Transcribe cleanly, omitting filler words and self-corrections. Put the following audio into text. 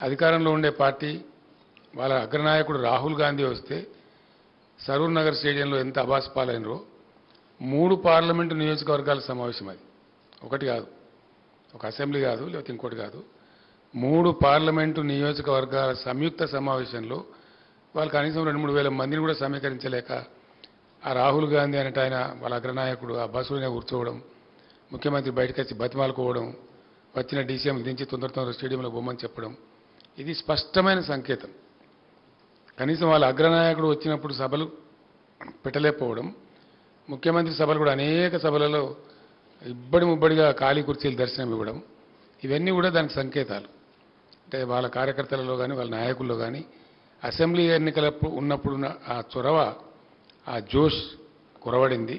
అధికారంలో ఉండే పార్టీ వాళ్ళ అగ్రనాయకుడు రాహుల్ గాంధీ వస్తే సరూర్ నగర్ స్టేడియంలో ఎంత అబాస్పాలైనరో 3 పార్లమెంటు నియోజకవర్గాల సమావేశం అది. ఒకటి కాదు, ఒక అసెంబ్లీ కాదు, లేకపోతే ఇంకోటి కాదు, 3 పార్లమెంటు నియోజకవర్గాల సంయుక్త సమావేశంలో వాళ్ళు కనీసం 2-3 వేల మందిని కూడా సమీకరించలేక ఆ రాహుల్ గాంధీ అనేట ఆయన వాళ్ళ అగ్రనాయకుడు ఆ బస్సులోనే కూర్చోవడం, ముఖ్యమంత్రి బయటకు వచ్చి బతిమాలుకోవడం, వచ్చిన డీసీఎం దించి తొందర స్టేడియంలో బొమ్మని చెప్పడం, ఇది స్పష్టమైన సంకేతం. కనీసం వాళ్ళ అగ్రనాయకుడు వచ్చినప్పుడు సభలు పెట్టలేకపోవడం, ముఖ్యమంత్రి సభలు కూడా అనేక సభలలో ముబ్బడిగా ఖాళీ కుర్చీలు దర్శనం ఇవ్వడం, ఇవన్నీ కూడా దానికి సంకేతాలు. అంటే వాళ్ళ కార్యకర్తలలో కానీ వాళ్ళ నాయకుల్లో కానీ అసెంబ్లీ ఎన్నికల ఉన్నప్పుడున్న ఆ చొరవ, ఆ జోష్ కురవడింది.